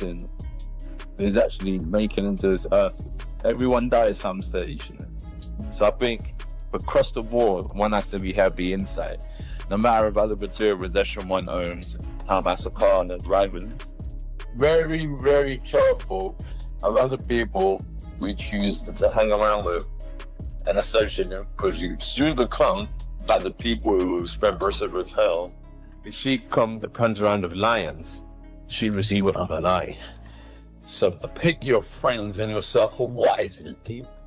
is actually making into this earth. Everyone dies some stage, you know? So I think across the board, one has to be happy inside. No matter if other material possession one owns, how much a car and driving. Very, very careful of other people we choose to hang around with and associate them, because you soon become like the people who spend versa with hell. The sheep come to punch around of lions. She receive it on an eye. So pick your friends and your circle wisely.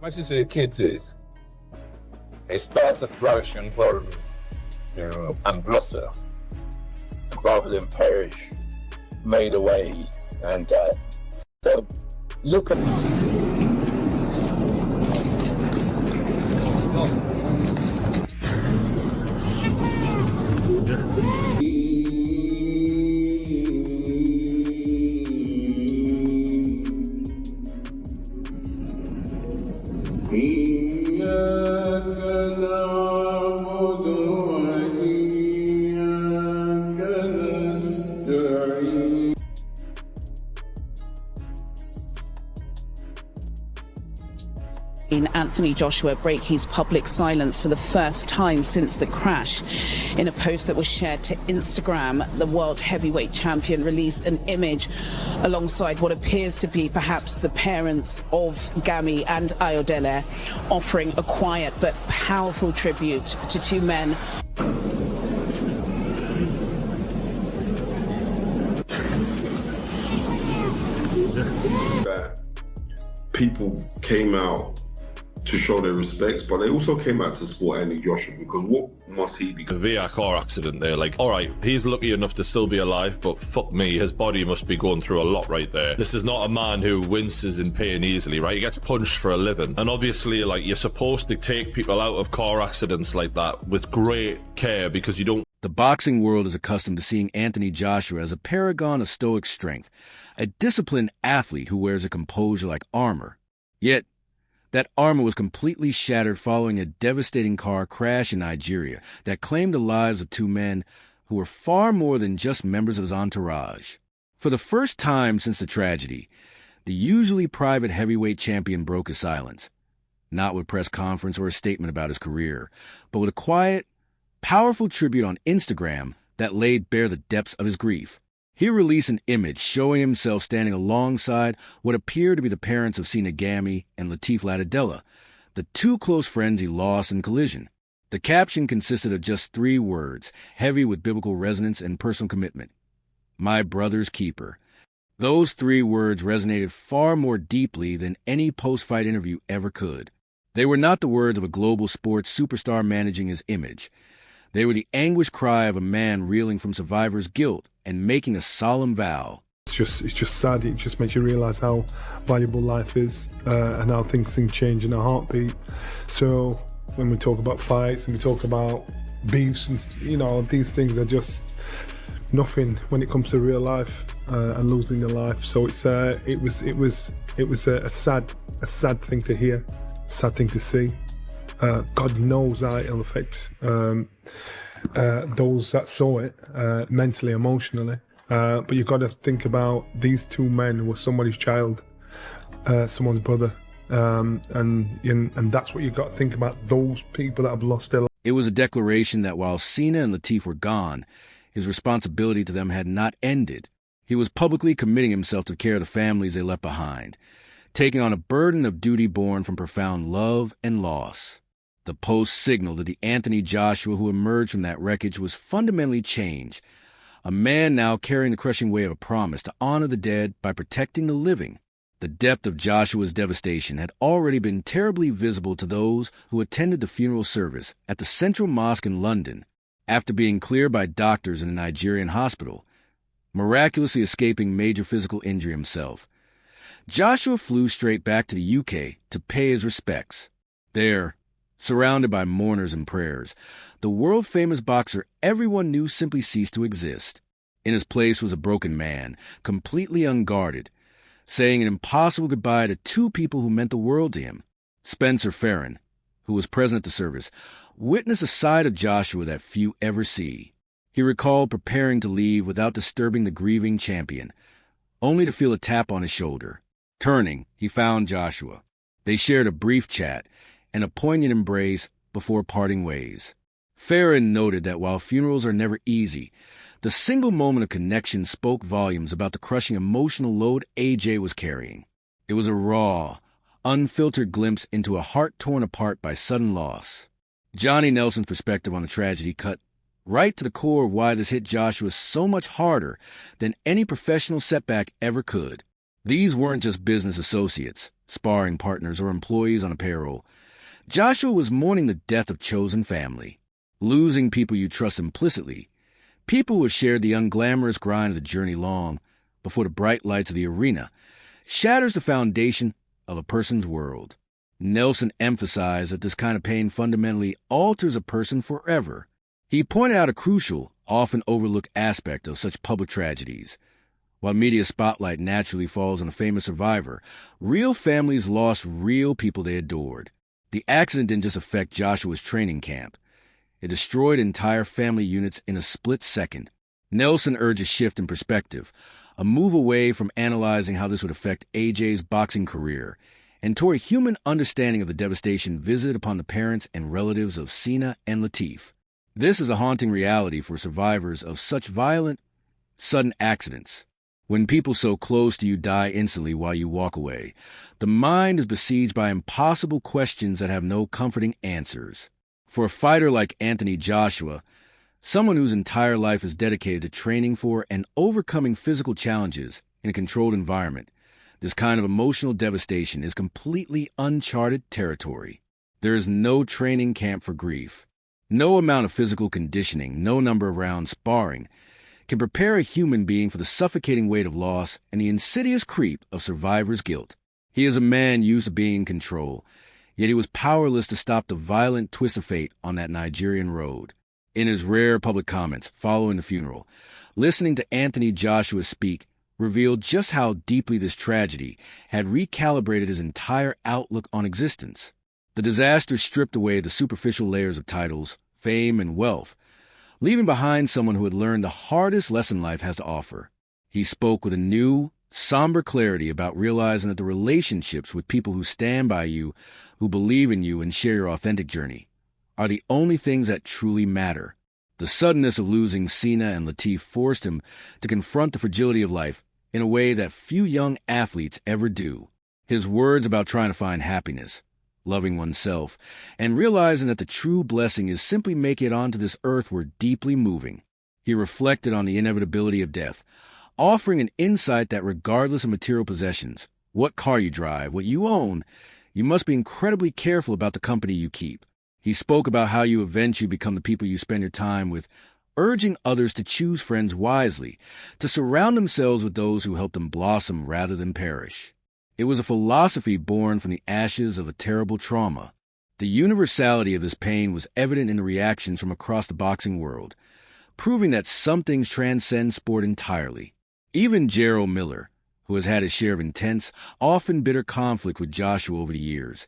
Much as the kids is, it starts to flourish and grow, you know, and blossom, rather than perish, made away and die. So look at Anthony Joshua break his public silence for the first time since the crash. In a post that was shared to Instagram, the world heavyweight champion released an image alongside what appears to be perhaps the parents of Gami and Ayodele, offering a quiet but powerful tribute to two men. That people came out to show their respects, but they also came out to support Andy Joshua, because what must he be? The VR car accident there, like, alright, he's lucky enough to still be alive, but fuck me, his body must be going through a lot right there. This is not a man who winces in pain easily, right? He gets punched for a living. And obviously, like, you're supposed to take people out of car accidents like that with great care, because you don't. The boxing world is accustomed to seeing Anthony Joshua as a paragon of stoic strength, a disciplined athlete who wears a composure like armor. Yet, that armor was completely shattered following a devastating car crash in Nigeria that claimed the lives of two men who were far more than just members of his entourage. For the first time since the tragedy, the usually private heavyweight champion broke his silence, not with a press conference or a statement about his career, but with a quiet, powerful tribute on Instagram that laid bare the depths of his grief. He released an image showing himself standing alongside what appeared to be the parents of Sina Gami and Latif Ladadella, the two close friends he lost in collision. The caption consisted of just 3 words, heavy with biblical resonance and personal commitment: "My brother's keeper." Those 3 words resonated far more deeply than any post-fight interview ever could. They were not the words of a global sports superstar managing his image. They were the anguished cry of a man reeling from survivor's guilt and making a solemn vow. It's just sad. It just makes you realise how valuable life is, and how things can change in a heartbeat. So when we talk about fights and we talk about beefs, and these things are just nothing when it comes to real life and losing your life. So it was a sad thing to hear, sad thing to see. God knows how it'll affect those that saw it mentally, emotionally. But you've got to think about these 2 men were somebody's child, someone's brother, and that's what you've got to think about, those people that have lost their life. It was a declaration that while Sina and Latif were gone, his responsibility to them had not ended. He was publicly committing himself to care of the families they left behind, taking on a burden of duty born from profound love and loss. The post signaled that the Anthony Joshua who emerged from that wreckage was fundamentally changed, a man now carrying the crushing weight of a promise to honor the dead by protecting the living. The depth of Joshua's devastation had already been terribly visible to those who attended the funeral service at the Central Mosque in London, after being cleared by doctors in a Nigerian hospital, miraculously escaping major physical injury himself. Joshua flew straight back to the UK to pay his respects. There, surrounded by mourners and prayers, the world-famous boxer everyone knew simply ceased to exist. In his place was a broken man, completely unguarded, saying an impossible goodbye to 2 people who meant the world to him. Spencer Farron, who was present at the service, witnessed a side of Joshua that few ever see. He recalled preparing to leave without disturbing the grieving champion, only to feel a tap on his shoulder. Turning, he found Joshua. They shared a brief chat and a poignant embrace before parting ways. Farron noted that while funerals are never easy, the single moment of connection spoke volumes about the crushing emotional load AJ was carrying. It was a raw, unfiltered glimpse into a heart torn apart by sudden loss. Johnny Nelson's perspective on the tragedy cut right to the core of why this hit Joshua so much harder than any professional setback ever could. These weren't just business associates, sparring partners, or employees on a payroll. Joshua was mourning the death of chosen family, losing people you trust implicitly, people who have shared the unglamorous grind of the journey long before the bright lights of the arena, shatters the foundation of a person's world. Nelson emphasized that this kind of pain fundamentally alters a person forever. He pointed out a crucial, often overlooked aspect of such public tragedies. While media spotlight naturally falls on a famous survivor, real families lost real people they adored. The accident didn't just affect Joshua's training camp. It destroyed entire family units in a split second. Nelson urged a shift in perspective, a move away from analyzing how this would affect AJ's boxing career, and toward a human understanding of the devastation visited upon the parents and relatives of Sina and Latif. This is a haunting reality for survivors of such violent, sudden accidents. When people so close to you die instantly while you walk away, the mind is besieged by impossible questions that have no comforting answers. For a fighter like Anthony Joshua, someone whose entire life is dedicated to training for and overcoming physical challenges in a controlled environment, this kind of emotional devastation is completely uncharted territory. There is no training camp for grief. No amount of physical conditioning, no number of rounds sparring, can prepare a human being for the suffocating weight of loss and the insidious creep of survivor's guilt. He is a man used to being in control, yet he was powerless to stop the violent twist of fate on that Nigerian road. In his rare public comments following the funeral, listening to Anthony Joshua speak revealed just how deeply this tragedy had recalibrated his entire outlook on existence. The disaster stripped away the superficial layers of titles, fame, and wealth, leaving behind someone who had learned the hardest lesson life has to offer. He spoke with a new, somber clarity about realizing that the relationships with people who stand by you, who believe in you and share your authentic journey, are the only things that truly matter. The suddenness of losing Sina and Latif forced him to confront the fragility of life in a way that few young athletes ever do. His words about trying to find happiness, loving oneself, and realizing that the true blessing is simply making it onto this earth were deeply moving. He reflected on the inevitability of death, offering an insight that regardless of material possessions, what car you drive, what you own, you must be incredibly careful about the company you keep. He spoke about how you eventually become the people you spend your time with, urging others to choose friends wisely, to surround themselves with those who help them blossom rather than perish. It was a philosophy born from the ashes of a terrible trauma. The universality of this pain was evident in the reactions from across the boxing world, proving that some things transcend sport entirely. Even Gerald Miller, who has had his share of intense, often bitter conflict with Joshua over the years,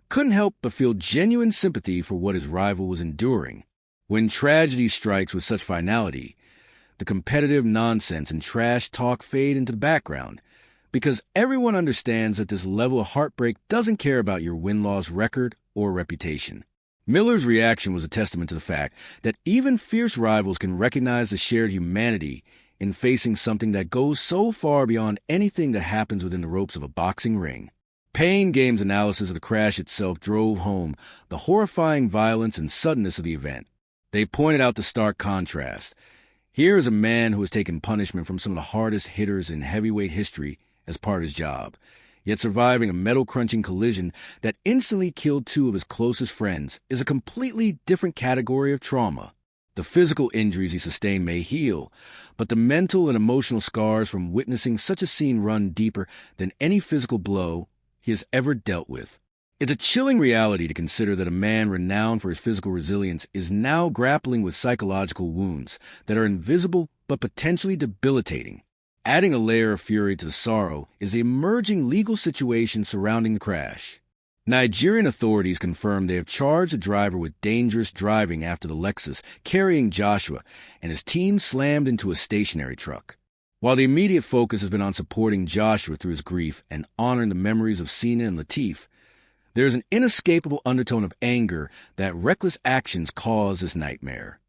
couldn't help but feel genuine sympathy for what his rival was enduring. When tragedy strikes with such finality, the competitive nonsense and trash talk fade into the background, because everyone understands that this level of heartbreak doesn't care about your win-loss record or reputation. Miller's reaction was a testament to the fact that even fierce rivals can recognize the shared humanity in facing something that goes so far beyond anything that happens within the ropes of a boxing ring. Pain Game's analysis of the crash itself drove home the horrifying violence and suddenness of the event. They pointed out the stark contrast. Here is a man who has taken punishment from some of the hardest hitters in heavyweight history as part of his job, yet surviving a metal-crunching collision that instantly killed two of his closest friends is a completely different category of trauma. The physical injuries he sustained may heal, but the mental and emotional scars from witnessing such a scene run deeper than any physical blow he has ever dealt with. It's a chilling reality to consider that a man renowned for his physical resilience is now grappling with psychological wounds that are invisible but potentially debilitating. Adding a layer of fury to the sorrow is the emerging legal situation surrounding the crash. Nigerian authorities confirmed they have charged the driver with dangerous driving after the Lexus carrying Joshua and his team slammed into a stationary truck. While the immediate focus has been on supporting Joshua through his grief and honoring the memories of Sina and Latif, there is an inescapable undertone of anger that reckless actions cause this nightmare.